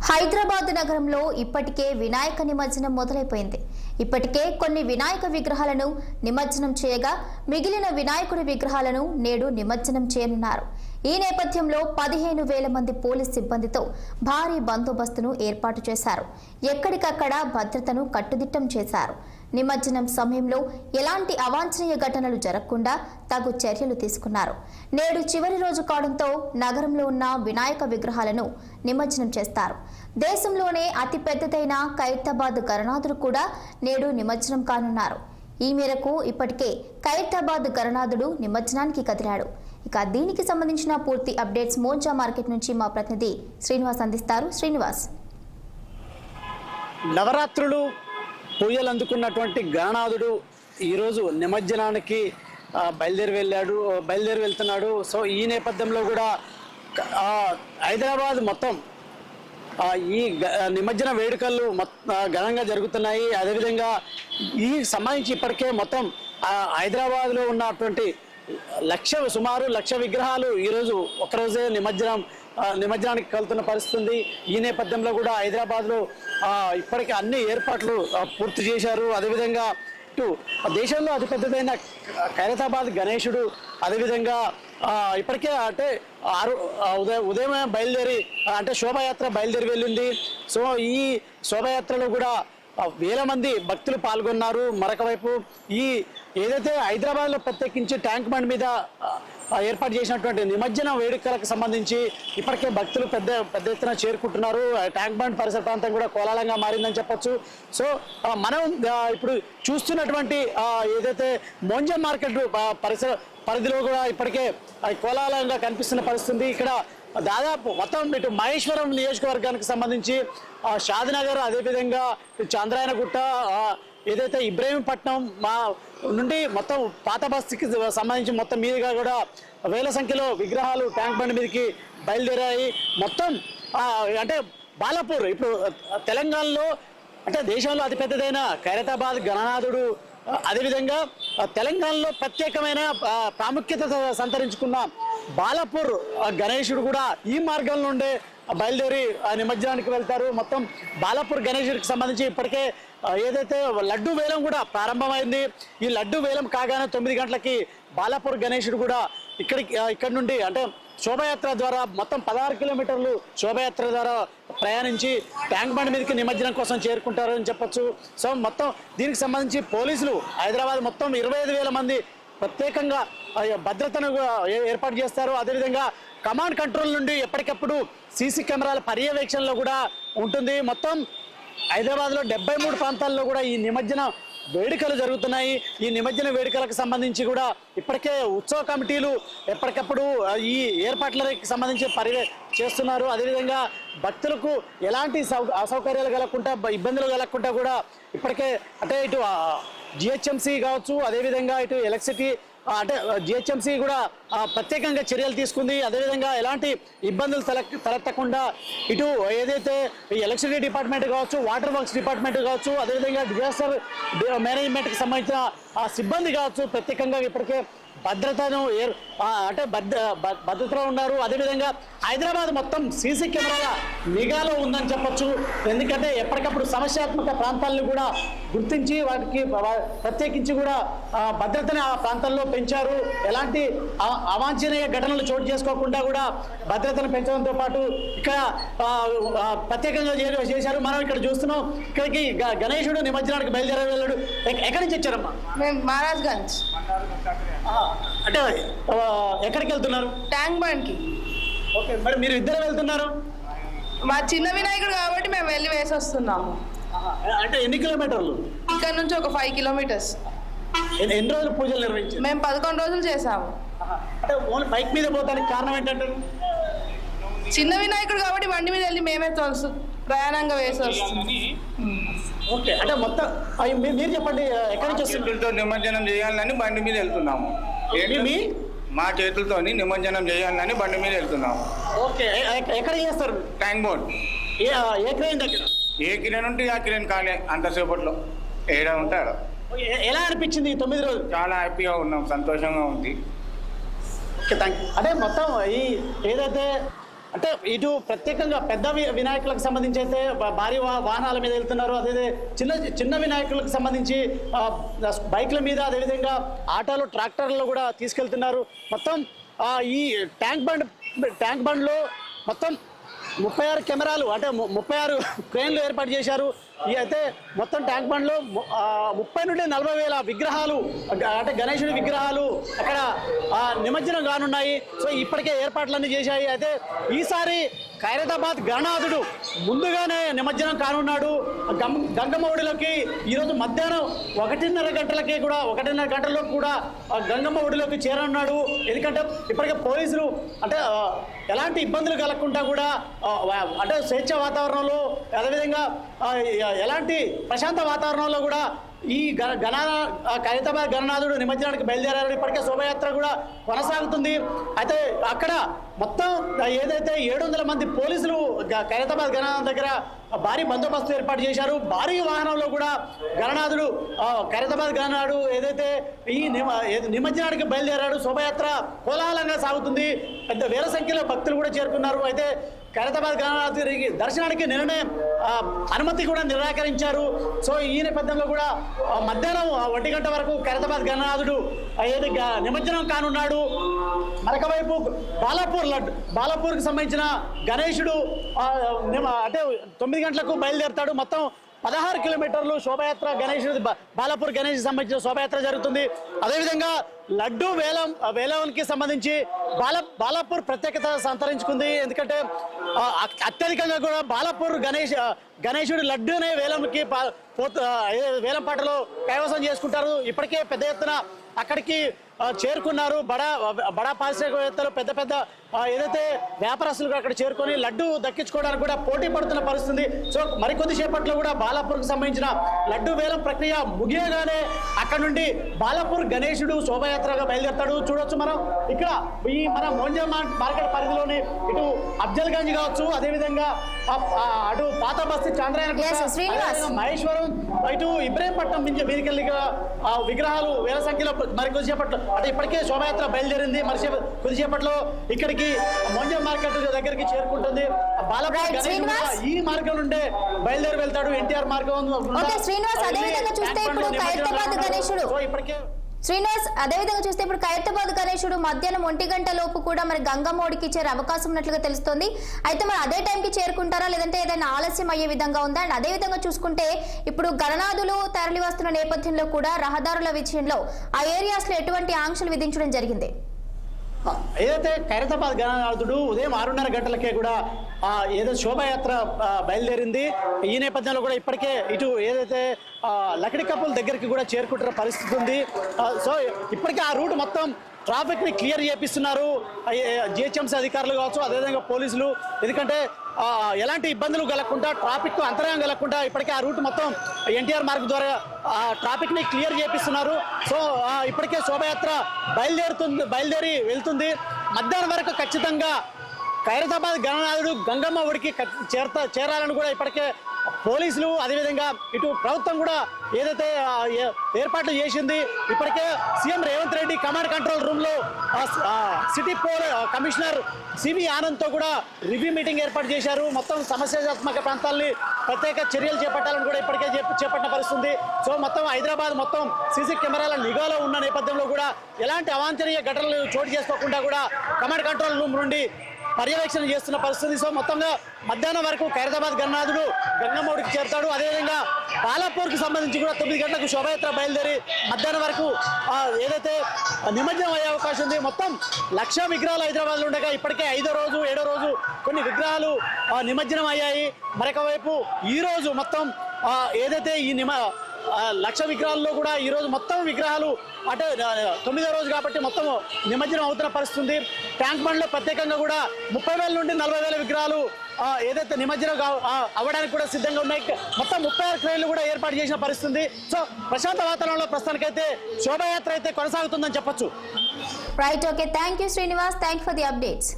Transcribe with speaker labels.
Speaker 1: హైదరాబాద్ నగరంలో ఇప్పటికే వినాయక నిమజ్జనం మొదలైపోయింది. ఇప్పటికే కొన్ని వినాయక విగ్రహాలను నిమజ్జనం చేయగా మిగిలిన వినాయకుడి విగ్రహాలను నేడు నిమజ్జనం చేయనున్నారు. ఈ నేపథ్యంలో 15,000 మంది పోలీస్ సిబ్బందితో భారీ బందోబస్తును ఏర్పాటు చేశారు. ఎక్కడికక్కడ భద్రతను కట్టుదిట్టం చేశారు. నిమజ్జనం సమయంలో ఎలాంటి అవాంఛనీయ ఘటనలు జరగకుండా తగు చర్యలు తీసుకున్నారు. నేడు చివరి రోజు కావడంతో నగరంలో ఉన్న వినాయక విగ్రహాలను నిమజ్జనం చేస్తారు. దేశంలోనే అతి పెద్దదైన ఖైరతాబాద్ గణనాథుడు కూడా నేడు నిమజ్జనం కానున్నారు. ఈ మేరకు ఇప్పటికే ఖైరతాబాద్ గణనాథుడు నిమజ్జనానికి కదిలాడు. ఇక దీనికి సంబంధించిన పూర్తి అప్డేట్స్ మోంజా మార్కెట్ నుంచి మా ప్రతినిధి శ్రీనివాస్ అందిస్తారు. శ్రీనివాస్,
Speaker 2: నవరాత్రులు పూజలు అందుకున్నటువంటి గణనాథుడు ఈరోజు నిమజ్జనానికి బయలుదేరి వెళ్తున్నాడు. సో ఈ నేపథ్యంలో కూడా హైదరాబాద్ మొత్తం ఈ నిమజ్జన వేడుకలు ఘనంగా జరుగుతున్నాయి. అదేవిధంగా ఈ సంబంధించి ఇప్పటికే మొత్తం హైదరాబాద్లో ఉన్నటువంటి సుమారు 1,00,000 విగ్రహాలు ఈరోజు ఒకరోజే నిమజ్జనానికి కలుతున్న పరిస్థితి ఉంది. ఈ నేపథ్యంలో కూడా హైదరాబాద్లో ఇప్పటికే అన్ని ఏర్పాట్లు పూర్తి చేశారు. అదేవిధంగా ఇటు దేశంలో అతిపెద్దదైన ఖైరతాబాద్ గణేశుడు అదేవిధంగా ఇప్పటికే అంటే ఉదయం బయలుదేరి అంటే శోభాయాత్ర బయలుదేరి వెళ్ళింది. సో ఈ శోభాయాత్రలో కూడా వేల మంది భక్తులు పాల్గొన్నారు. మరొక వైపు ఈ ఏదైతే హైదరాబాద్లో ప్రత్యేకించి ట్యాంక్ బండ్ మీద ఏర్పాటు చేసినటువంటి నిమజ్జన వేడుకలకు సంబంధించి ఇప్పటికే భక్తులు పెద్ద ఎత్తున చేరుకుంటున్నారు. ట్యాంక్ బండ్ పరిసర ప్రాంతం కూడా కోలాహలంగా మారిందని చెప్పొచ్చు. సో మనం ఇప్పుడు చూస్తున్నటువంటి ఏదైతే మోంజా మార్కెట్ పరిధిలో కూడా ఇప్పటికే కోలాహలంగా కనిపిస్తున్న పరిస్థితి. ఇక్కడ దాదాపు మొత్తం ఇటు మహేశ్వరం నియోజకవర్గానికి సంబంధించి షాద్నగర్ అదేవిధంగా చంద్రాయనగుట్ట ఏదైతే ఇబ్రహీంపట్నం నుండి మొత్తం పాత బస్తీకి సంబంధించి మొత్తం మీదుగా కూడా వేల సంఖ్యలో విగ్రహాలు ట్యాంక్ బండ్ మీదకి బయలుదేరాయి. మొత్తం అంటే బాలాపూర్ ఇప్పుడు తెలంగాణలో అంటే దేశంలో అతిపెద్దదైన ఖైరతాబాద్ గణనాథుడు అదేవిధంగా తెలంగాణలో ప్రత్యేకమైన ప్రాముఖ్యత సంతరించుకున్న బాలాపూర్ గణేశుడు కూడా ఈ మార్గం నుండే బయలుదేరి నిమజ్జనానికి వెళ్తారు. మొత్తం బాలాపూర్ గణేశుడికి సంబంధించి ఇప్పటికే ఏదైతే లడ్డు వేలం కూడా ప్రారంభమైంది. ఈ లడ్డు వేలం కాగానే 9 గంటలకి బాలాపూర్ గణేశుడు కూడా ఇక్కడ నుండి అంటే శోభాయాత్ర ద్వారా మొత్తం 16 కిలోమీటర్లు శోభాయాత్ర ద్వారా ప్రయాణించి ట్యాంక్ బండ్ మీదకి నిమజ్జనం కోసం చేరుకుంటారని చెప్పొచ్చు. సో మొత్తం దీనికి సంబంధించి పోలీసులు హైదరాబాద్ మొత్తం 25,000 మంది ప్రత్యేకంగా భద్రతను ఏర్పాటు చేస్తారు. అదేవిధంగా కమాండ్ కంట్రోల్ నుండి ఎప్పటికప్పుడు సీసీ కెమెరాల పర్యవేక్షణలో కూడా ఉంటుంది. మొత్తం హైదరాబాద్లో 73 ప్రాంతాల్లో కూడా ఈ నిమజ్జన వేడుకలు జరుగుతున్నాయి. ఈ నిమజ్జన వేడుకలకు సంబంధించి కూడా ఇప్పటికే ఉత్సవ కమిటీలు ఎప్పటికప్పుడు ఈ ఏర్పాట్లకి సంబంధించి చేస్తున్నారు. అదేవిధంగా భక్తులకు ఎలాంటి అసౌకర్యాలు కలగకుండా ఇబ్బందులు కలగకుండా కూడా ఇప్పటికే అంటే ఇటు జిహెచ్ఎంసీ కావచ్చు అదేవిధంగా ఇటు ఎలక్ట్రిసిటీ అంటే జిహెచ్ఎంసీ కూడా ప్రత్యేకంగా చర్యలు తీసుకుంది. అదేవిధంగా ఎలాంటి ఇబ్బందులు తలెత్తకుండా ఇటు ఏదైతే ఎలక్ట్రిసిటీ డిపార్ట్మెంట్ కావచ్చు వాటర్ వర్క్స్ డిపార్ట్మెంట్ కావచ్చు అదేవిధంగా డిజాస్టర్ మేనేజ్మెంట్కి సంబంధించిన సిబ్బంది కావచ్చు ప్రత్యేకంగా ఇప్పటికే భద్రతను అంటే భద్రతలో ఉన్నారు. అదేవిధంగా హైదరాబాద్ మొత్తం సీసీ కెమెరాల నిఘాలో ఉందని చెప్పొచ్చు. ఎందుకంటే ఎప్పటికప్పుడు సమస్యాత్మక ప్రాంతాలను కూడా గుర్తించి వాటికి ప్రత్యేకించి కూడా భద్రతని ఆ ప్రాంతాల్లో పెంచారు. ఎలాంటి అవాంఛనీయ ఘటనలు చోటు చేసుకోకుండా కూడా భద్రతను పెంచడంతో పాటు ఇక్కడ ప్రత్యేకంగా చేశారు. మనం ఇక్కడ చూస్తున్నాం. ఇక్కడికి గణేశుడు నిమజ్జనానికి బయలుదేరి వెళ్ళాడు. ఎక్కడి నుంచి వచ్చారమ్మా?
Speaker 3: మేము మహారాజ్గంజ్.
Speaker 2: అంటే ఎక్కడికి వెళ్తున్నారు?
Speaker 3: ట్యాంక్ బండ్కి.
Speaker 2: ఓకే, మరి మీరు ఇద్దరు వెళ్తున్నారు?
Speaker 3: మా చిన్న వినాయకుడు కాబట్టి మేము వెళ్ళి వేసి వస్తున్నాము.
Speaker 2: అంటే ఎన్ని కిలోమీటర్లు?
Speaker 3: ఇక్కడ నుంచి ఒక 5 కిలోమీటర్స్.
Speaker 2: ఎన్ని రోజులు పూజలు నిర్వహించారు?
Speaker 3: మేము 11 రోజులు చేసాము.
Speaker 2: అంటే ఓన్లీ బైక్ మీద పోతానికి కారణం ఏంటంటారు?
Speaker 3: చిన్న వినాయకుడు కాబట్టి బండి మీద వెళ్ళి మేమే ప్రయాణంగా వేసి వస్తున్నాం.
Speaker 2: ఓకే, అంటే మొత్తం మీరు చెప్పండి ఎక్కడి నుంచి
Speaker 4: చేతులతో నిమజ్జనం చేయాలని బండి మీద వెళ్తున్నాము. మా చేతులతో నిమజ్జనం చేయాలని బండి మీద వెళ్తున్నాము.
Speaker 2: ఓకే, ఎక్కడ చేస్తారు?
Speaker 4: Tank board.
Speaker 2: ఏ క్రేన్ దగ్గర?
Speaker 4: ఏ కిరణ్ ఉంటే ఆ కిరణ్ కాలే అంతసేపట్లో ఏడా ఉంటాడు.
Speaker 2: ఎలా అనిపించింది 9 రోజులు?
Speaker 4: చాలా హ్యాపీగా ఉన్నాం, సంతోషంగా ఉంది.
Speaker 2: Okay, thank you. అంటే మొత్తం ఈ ఏదైతే అంటే ఇటు ప్రత్యేకంగా పెద్ద వినాయకులకు సంబంధించి అయితే భారీ వాహనాల మీద వెళ్తున్నారు. అదే చిన్న వినాయకులకు సంబంధించి బైక్ల మీద, అదేవిధంగా ఆటోలు, ట్రాక్టర్లు కూడా తీసుకెళ్తున్నారు. మొత్తం ఈ ట్యాంక్ బండ్లో మొత్తం 36 కెమెరాలు, అంటే 36 క్రేన్లు ఏర్పాటు చేశారు. అయితే మొత్తం ట్యాంక్ బండ్లో 30 నుండి 40 వేల విగ్రహాలు, అంటే గణేశుడి విగ్రహాలు అక్కడ నిమజ్జనం కానున్నాయి. సో ఇప్పటికే ఏర్పాట్లన్నీ చేశాయి. అయితే ఈసారి ఖైరతాబాద్ గణనాథుడు ముందుగానే నిమజ్జనం కానున్నాడు. గంగమ్మ ఒడిలోకి ఈరోజు మధ్యాహ్నం 1:30 గంటల్లో కూడా గంగమ్మ ఒడిలోకి చేరనున్నాడు. ఎందుకంటే ఇప్పటికే పోలీసులు అంటే ఎలాంటి ఇబ్బందులు కలగకుండా కూడా అంటే స్వేచ్ఛ వాతావరణంలో, అదేవిధంగా ఎలాంటి ప్రశాంత వాతావరణంలో కూడా ఈ ఖైరతాబాద్ గణనాథుడు నిమజ్జనానికి బయలుదేరారు. ఇప్పటికే శోభయాత్ర కూడా కొనసాగుతుంది. అయితే అక్కడ మొత్తం ఏదైతే 700 మంది పోలీసులు ఖైరతాబాద్ గణనాథ్ దగ్గర భారీ బందోబస్తు ఏర్పాటు చేశారు. భారీ వాహనంలో కూడా గణనాథుడు ఖైరతాబాద్ గణనాథుడు ఏదైతే ఈ నిమజ్జనానికి బయలుదేరాడు. శోభయాత్ర కోలాహలంగా సాగుతుంది. పెద్ద వేల సంఖ్యలో భక్తులు కూడా చేరుకున్నారు. అయితే ఖైరతాబాద్ గణనాథుడికి దర్శనానికి నిన్ననే అనుమతి కూడా నిరాకరించారు. సో ఈ నేపథ్యంలో కూడా మధ్యాహ్నం 1 గంట వరకు ఖైరతాబాద్ గణనాథుడు ఏది నిమజ్జనం కానున్నాడు. మరొక వైపు బాలాపూర్కి సంబంధించిన గణేశుడు అంటే 9 గంటలకు బయలుదేరుతాడు. మొత్తం 16 కిలోమీటర్లు శోభయాత్ర బాలాపూర్ గణేష్ సంబంధించిన శోభయాత్ర జరుగుతుంది. అదేవిధంగా లడ్డు వేలంకి సంబంధించి బాలాపూర్ ప్రత్యేకత సంతరించుకుంది. ఎందుకంటే అత్యధికంగా కూడా బాలాపూర్ గణేశుడి లడ్డూనే వేలం పాటలో కైవసం చేసుకుంటారు. ఇప్పటికే పెద్ద ఎత్తున అక్కడికి చేరుకున్నారు. బడా పారిశ్రామికవేత్తలు, పెద్ద ఏదైతే వ్యాపారస్తులు అక్కడ చేరుకొని లడ్డు దక్కించుకోవడానికి కూడా పోటీ పడుతున్న పరిస్థితి. సో మరికొద్ది సేపట్లో కూడా బాలాపూర్కి సంబంధించిన లడ్డు వేలం ప్రక్రియ ముగియగానే అక్కడ నుండి బాలాపూర్ గణేశుడు శోభయాత్రగా బయలుదేరుతాడు. చూడొచ్చు మనం ఇక్కడ ఈ మన మోంజా మార్కెట్ పరిధిలోని ఇటు అఫ్జల్గంజ్ కావచ్చు, అదేవిధంగా అటు పాత బస్తీ చంద్రయాన, మహేశ్వరం, ఇటు ఇబ్రహీంపట్నం మీదికెళ్ళిగా విగ్రహాలు వేల సంఖ్యలో మరి కొద్దిసేపట్లో అంటే ఇప్పటికే శోభయాత్ర బయలుదేరింది. మరి కొద్దిసేపట్లో ఇక్కడికి మోంజా మార్కెట్ దగ్గరికి చేరుకుంటుంది. బాలాపూర్ ఈ మార్గం నుండే బయలుదేరి వెళ్తాడు. ఎన్టీఆర్ మార్గం
Speaker 1: శ్రీనివాస్, అదేవిధంగా చూస్తే ఇప్పుడు ఖైరతాబాద్ గణేశుడు మధ్యాహ్నం 1 గంట లోపు కూడా మరి గంగమ్మ ఒడికి చేరే అవకాశం ఉన్నట్లుగా తెలుస్తోంది. అయితే మరి అదే టైంకి చేరుకుంటారా, లేదంటే ఏదైనా ఆలస్యం అయ్యే విధంగా ఉందా? అండ్ అదేవిధంగా చూసుకుంటే ఇప్పుడు గణనాథులు తరలి వస్తున్న నేపథ్యంలో కూడా రహదారుల విషయంలో ఆ ఏరియాస్ లో ఎటువంటి ఆంక్షలు విధించడం జరిగింది?
Speaker 2: ఏదైతే ఖైరతాబాద్ గణనాథుడు ఉదయం 6:30 గంటలకే కూడా ఏదో శోభాయాత్ర బయలుదేరింది. ఈ నేపథ్యంలో కూడా ఇప్పటికే ఇటు ఏదైతే లకడి కప్పుల దగ్గరికి కూడా చేరుకుంటున్న పరిస్థితి ఉంది. సో ఇప్పటికే ఆ రూట్ మొత్తం ట్రాఫిక్ ని క్లియర్ చేపిస్తున్నారు జిహెచ్ఎంసీ అధికారులు కావచ్చు, అదేవిధంగా పోలీసులు. ఎందుకంటే ఎలాంటి ఇబ్బందులు కలగకుండా, ట్రాఫిక్ అంతరాయం కలగకుండా ఇప్పటికే ఆ రూట్ మొత్తం ఎన్టీఆర్ మార్గ్ ద్వారా ట్రాఫిక్ ని క్లియర్ చేపిస్తున్నారు. సో ఇప్పటికే శోభయాత్ర బయలుదేరి వెళ్తుంది. మధ్యాహ్నం వరకు ఖచ్చితంగా ఖైరతాబాద్ గణనాథుడు గంగమ్మ ఒడికి చేరాలని కూడా ఇప్పటికే పోలీసులు, అదేవిధంగా ఇటు ప్రభుత్వం కూడా ఏదైతే ఏర్పాట్లు చేసింది. ఇప్పటికే CM Revanth Reddy command control room లో సిటీ కమిషనర్ సివి ఆనంద్తో కూడా రివ్యూ మీటింగ్ ఏర్పాటు చేశారు. మొత్తం సమస్యాత్మక ప్రాంతాలని ప్రత్యేక చర్యలు చేపట్టాలని కూడా ఇప్పటికే చేపట్టిన పరిస్థితుంది. సో మొత్తం హైదరాబాద్ మొత్తం సీసీ కెమెరాల నిఘాలో ఉన్న నేపథ్యంలో కూడా ఎలాంటి అవాంఛనీయ ఘటనలు చోటు చేసుకోకుండా కూడా కమాండ్ కంట్రోల్ రూమ్ నుండి పర్యవేక్షణ చేస్తున్న పరిస్థితి. సో మొత్తంగా మధ్యాహ్నం వరకు ఖైరతాబాద్ గణనాథుడు గంగమ్మడికి చేరుతాడు. అదేవిధంగా బాలాపూర్కి సంబంధించి కూడా 9 గంటలకు శోభయాత్ర బయలుదేరి మధ్యాహ్నం వరకు ఏదైతే నిమజ్జనం అయ్యే అవకాశం ఉంది. మొత్తం 1,00,000 విగ్రహాలు హైదరాబాద్లో ఉండగా ఇప్పటికే 5వ రోజు 7వ రోజు కొన్ని విగ్రహాలు నిమజ్జనం అయ్యాయి. మరొక వైపు ఈ రోజు మొత్తం ఏదైతే ఈ 1,00,000 విగ్రహాల్లో కూడా ఈరోజు మొత్తం విగ్రహాలు అంటే 9వ రోజు కాబట్టి మొత్తం నిమజ్జనం అవుతున్న పరిస్థితి ఉంది. ట్యాంక్ బండ్లో ప్రత్యేకంగా కూడా 30,000 నుండి 40,000 విగ్రహాలు ఏదైతే నిమజ్జనం అవ్వడానికి కూడా సిద్ధంగా ఉన్నాయి. మొత్తం 36 క్రేన్లు కూడా ఏర్పాటు చేసిన పరిస్థితి. సో ప్రశాంత వాతావరణంలో ప్రస్తుతానికైతే శోభాయాత్ర అయితే కొనసాగుతుందని చెప్పొచ్చు.
Speaker 1: Right, okay, thank you Srinivas, thank you for the updates.